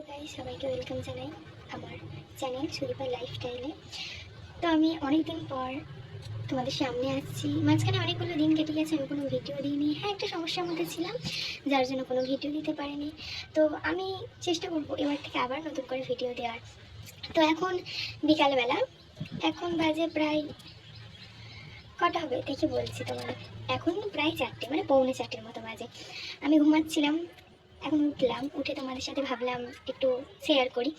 Hello guys, সবাইকে welcome জানাই আমার চ্যানেল সুদীপা লাইফস্টাইলে। তো আমি অনেক দিন পর তোমাদের সামনে আসছি। মাঝখানে অনেকগুলো দিন কেটে গেছে, আমি কোনো ভিডিও দিইনি। হ্যাঁ, একটা সমস্যার মধ্যে ছিলাম, যার জন্য কোনো ভিডিও দিতে পারিনি। তো আমি চেষ্টা করবো এবার থেকে আবার নতুন করে ভিডিও দেওয়ার। তো এখন বিকালবেলা, এখন বাজে প্রায় কটা হবে দেখে বলছি তোমাদের। এখন প্রায় 4টে, মানে পৌনে 4টের মতো বাজে। আমি ঘুমাচ্ছিলাম, এখন উঠলাম, উঠে তোমাদের সাথে ভাবলাম একটু শেয়ার করি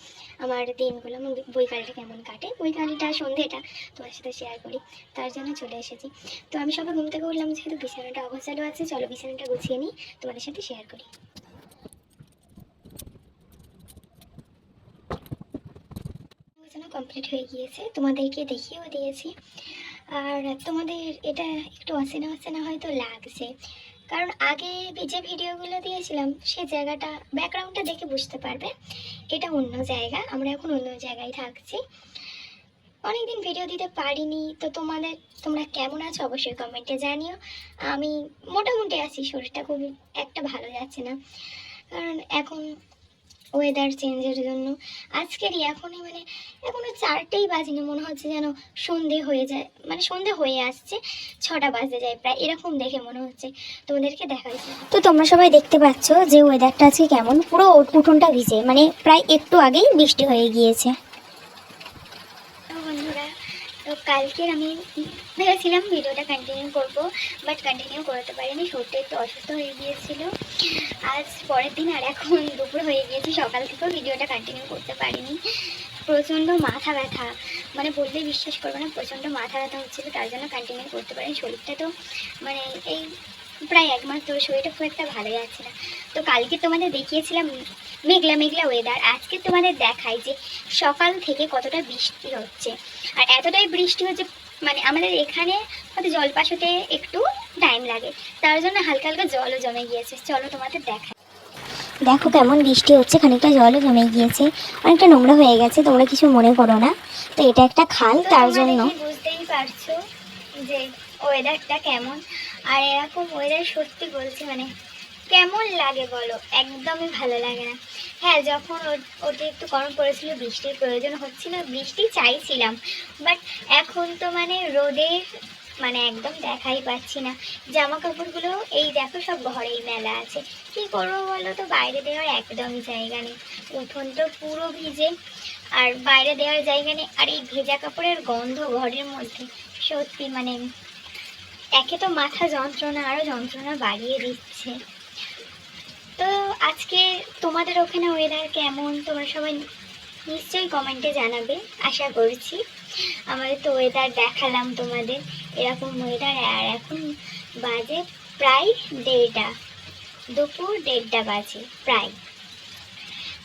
আমার দিনগুলো, আমার বৈকালটা কেমন কাটে, বৈকালটা সন্ধেটা তোমার সাথে শেয়ার করি, তার জন্য চলে এসেছি। তো আমি সবাই ঘুম থেকে উঠলাম, যেহেতু বিছানাটা অগোছালো আছে, চলো বিছানাটা গুছিয়ে নিই, তোমাদের সাথে শেয়ার করি। গোছানো কমপ্লিট হয়ে গিয়েছে, তোমাদেরকে দেখিয়েও দিয়েছি। আর তোমাদের এটা একটু অচেনা অচেনা হয়তো লাগছে, কারণ আগে যে ভিডিওগুলো দিয়েছিলাম সে জায়গাটা, ব্যাকগ্রাউন্ডটা দেখে বুঝতে পারবে এটা অন্য জায়গা, আমরা এখন অন্য জায়গায় থাকছি। অনেকদিন ভিডিও দিতে পারিনি, তো তোমরা কেমন আছো অবশ্যই কমেন্টে জানিও। আমি মোটামুটি আছি, শরীরটা খুবই একটা ভালো যাচ্ছে না, কারণ এখন ওয়েদার চেঞ্জের জন্য। আজকেরই এখনই মানে এখনো 4টেই বাজেনি, মনে হচ্ছে যেন সন্ধে হয়ে যায়, মানে সন্ধে হয়ে আসছে, 6টা বাজতে যায় প্রায়, এরকম দেখে মনে হচ্ছে। তোমাদেরকে দেখাচ্ছি। তো তোমরা সবাই দেখতে পাচ্ছ যে ওয়েদারটা আজকে কেমন, পুরো উঠোনটা ভিজে, মানে প্রায় একটু আগেই বৃষ্টি হয়ে গিয়েছে। তো বন্ধুরা, তো কালকের আমি ভেবেছিলাম ভিডিওটা কন্টিনিউ করব, বাট কন্টিনিউ করতে পারিনি, শরীরটা একটু অসুস্থ হয়ে গিয়েছিল আজ পরের দিন, আর এখন দুপুর হয়ে গিয়েছে, সকাল থেকেও ভিডিওটা কন্টিনিউ করতে পারিনি। প্রচণ্ড মাথা ব্যথা, মানে বললে বিশ্বাস করবে না, প্রচণ্ড মাথা ব্যথা হচ্ছিলো, তার জন্য কন্টিনিউ করতে পারিনি। শরীরটা তো মানে এই প্রায় 1 মাস ধরে শরীরটা খুব একটা ভালো যাচ্ছে না। তো কালকে তোমাদের দেখিয়েছিলাম মেঘলা মেঘলা ওয়েদার, আজকে তোমাদের দেখাই যে সকাল থেকে কতটা বৃষ্টি হচ্ছে। আর এতটাই বৃষ্টি হচ্ছে, মানে আমাদের এখানে হয়তো জলপাস হতে একটু টাইম লাগে, তার জন্য হালকা হালকা জলও জমে গিয়েছে। চলো তোমাদের দেখাই, দেখো কেমন বৃষ্টি হচ্ছে, খানিকটা জলও জমে গিয়েছে, অনেকটা নোংরা হয়ে গেছে, তোমরা কিছু মনে করো না। তো এটা একটা খাল, তার জন্য বুঝতেই পারছো যে ওয়েদারটা কেমন। আর এরকম ওয়েদার সত্যি বলছি মানে কেমন লাগে বলো, একদমই ভালো লাগে না। হ্যাঁ, যখন অতিরিক্ত গরম পড়েছিল, বৃষ্টির প্রয়োজন হচ্ছিল, বৃষ্টি চাইছিলাম, বাট এখন তো মানে রোদের মানে একদম দেখাই পাচ্ছি না। জামা কাপড়গুলো এই দেখো সব ঘরেই মেলা আছে, কি করবো বলো, তো বাইরে দেওয়ার একদমই জায়গা নেই, উঠোন তো পুরো ভিজে, আর বাইরে দেওয়ার জায়গা নেই। আর এই ভেজা কাপড়ের গন্ধ ঘরের মধ্যে সত্যি মানে একে তো মাথা যন্ত্রণা, আরও যন্ত্রণা বাড়িয়ে দিচ্ছে। তো আজকে তোমাদের ওখানে ওয়েদার কেমন, তোমরা সবাই নিশ্চয়ই কমেন্টে জানাবে, আশা করছি। আমাদের তো ওয়েদার দেখালাম তোমাদের, এরকম ওয়েদার। আর এখন বাজে প্রায় 1:30, দুপুর 1:30 বাজে প্রায়।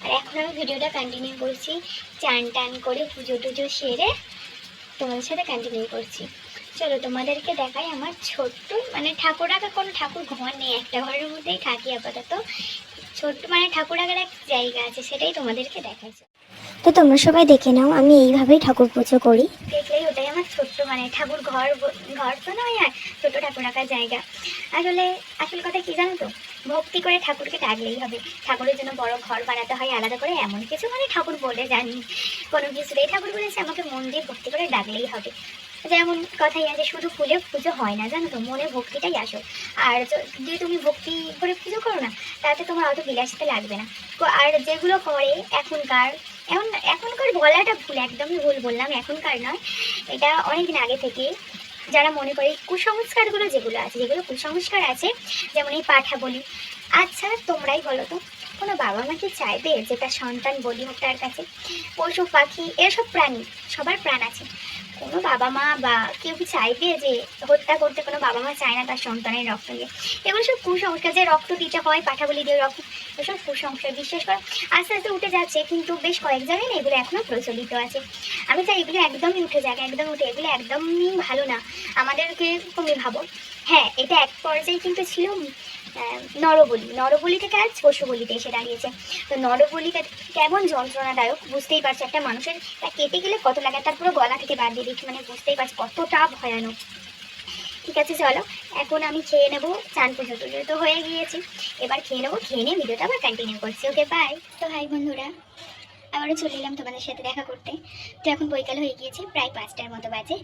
আর এখন আমি ভিডিওটা কন্টিনিউ করছি, চান টান করে পুজো টুজো সেরে তোমাদের সাথে কন্টিনিউ করছি। চলো তোমাদেরকে দেখাই আমার ছোট্ট, মানে ঠাকুর রাখার কোনো ঠাকুর ঘর নেই, একটা ঘরের মধ্যেই থাকি আপাতত, ছোট্ট মানে ঠাকুর রাখার এক জায়গা আছে, সেটাই তোমাদেরকে দেখাচ্ছি। তো তোমরা সবাই দেখে নাও, আমি এইভাবেই ঠাকুর পুজো করি, দেখলেই ওটাই আমার ছোট্ট মানে ঠাকুর ঘর। ঘর তো নয়, আর ছোটো ঠাকুর রাখার জায়গা। আসল কথা কি জানো তো, ভক্তি করে ঠাকুরকে ডাকলেই হবে। ঠাকুরের জন্য বড় ঘর বানাতে হয় আলাদা করে, এমন কিছু মানে ঠাকুর বলে জানি কোনো কিছুতেই, ঠাকুর বলেছে আমাকে মন দিয়ে ভক্তি করে ডাকলেই হবে। যেমন কথাই আছে, শুধু ফুলে পুজো হয় না, জানো তো, মনে ভক্তিটাই আসো। আর যদি তুমি ভক্তি করে পুজো করো না, তাতে তোমার অত বিলাসিতে লাগবে না। আর যেগুলো করে এখনকার বলাটা ভুল, একদমই ভুল বললাম, এখনকার নয়, এটা অনেকদিন আগে থেকে যারা মনে করে কুসংস্কারগুলো যেগুলো আছে, যেগুলো কুসংস্কার আছে, যেমন এই পাঠা বলি। আচ্ছা তোমরাই বলো তো, কোনো বাবা মা কি চাইবে যে তার সন্তান বলি হোক তার কাছে? পশু পাখি এসব প্রাণী, সবার প্রাণ আছে, কোনো বাবা মা বা কেউ কি চাইবে যে হত্যা করতে? কোনো বাবা মা চায় না তার সন্তানের রক্ত দিয়ে। এগুলো সব কুসংস্কার, যে রক্ত দিতে হয়, পাঠা বলি দিয়ে রক্ত, এসব কুসংস্কার বিশ্বাস করা আস্তে আস্তে উঠে যাচ্ছে, কিন্তু বেশ কয়েক জায়গায় না এগুলো এখনও প্রচলিত আছে। আমি চাই এগুলো একদমই উঠে যাক, একদম উঠে, এগুলো একদমই ভালো না, আমাদেরকে তুমি ভাবো। হ্যাঁ, এটা এক পর্যায়ে কিন্তু ছিল নরবলি থেকে আজ পশু বলিতে এসে দাঁড়িয়েছে। তো নরবলিটা কেমন যন্ত্রণাদায়ক বুঝতেই পারছো, একটা মানুষের তা কেটে গেলে কত লাগে, তার পুরো গলা থেকে বাদ দিয়ে দিচ্ছি, মানে বুঝতেই পারছি কতটা ভয়ানক। ঠিক আছে চলো, এখন আমি খেয়ে নেবো। চান পুজো টুজো তো হয়ে গিয়েছে, এবার খেয়ে নেবো, খেয়ে নিয়ে ভিডিওটা আবার কন্টিনিউ করছি। Okay bye. তো হাই বন্ধুরা, আবারও চলে এলাম তোমাদের সাথে দেখা করতে। তো এখন বৈকাল হয়ে গিয়েছে, প্রায় 5টার মতো বাজে।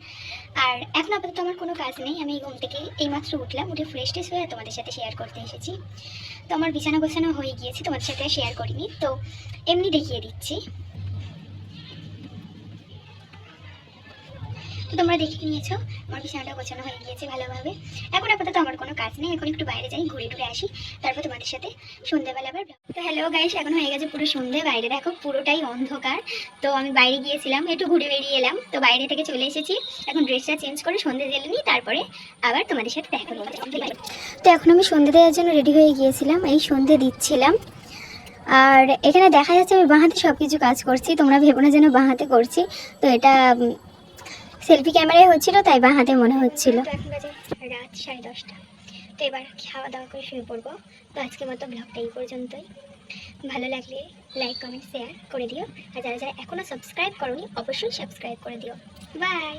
আর এখন আপাতত আমার কোনো কাজ নেই, আমি ঘুম থেকে এইমাত্র উঠলাম, উঠে ফ্রেশ ট্রেশ হয়ে তোমাদের সাথে শেয়ার করতে এসেছি। তো আমার বিছানা গোছানো হয়ে গিয়েছে, তোমাদের সাথে শেয়ার করিনি, তো এমনি দেখিয়ে দিচ্ছি। তো তোমরা দেখে নিয়েছো আমার বিছানাটা গোছানো হয়ে গিয়েছে ভালোভাবে। এখন আপাতত আমার কোনো কাজ নেই, এখন একটু বাইরে যাই, ঘুরে টুরে আসি, তারপর তোমাদের সাথে সন্ধ্যেবেলা আবার। তো হ্যালো গাইস, এখন হয়ে গেছে পুরো সন্ধ্যে, বাইরে দেখো পুরোটাই অন্ধকার। তো আমি বাইরে গিয়েছিলাম, একটু ঘুরে বেরিয়ে এলাম, তো বাইরে থেকে চলে এসেছি। এখন ড্রেসটা চেঞ্জ করে সন্ধ্যে জেলে নিই, তারপরে আবার তোমাদের সাথে দেখা করবো। তো এখন আমি সন্ধ্যে দেওয়ার জন্য রেডি হয়ে গিয়েছিলাম, এই সন্ধ্যে দিচ্ছিলাম। আর এখানে দেখা যাচ্ছে আমি বাঁ হাতে সব কিছু কাজ করছি, তোমরা ভেবো না যেন বাঁ হাতে করছি। তো এটা সেলফি ক্যামেরায় হচ্ছিল, তাই বাঁ হাতে মনে হচ্ছিল। তো এখন বাজে রাত 10:30। তো এবার খাওয়া দাওয়া করে শুয়ে পড়বো। তো আজকের মতো ব্লগটা এই পর্যন্তই। ভালো লাগলে লাইক কমেন্ট শেয়ার করে দিও, আর যারা যারা এখনও সাবস্ক্রাইব করোনি অবশ্যই সাবস্ক্রাইব করে দিও। বাই।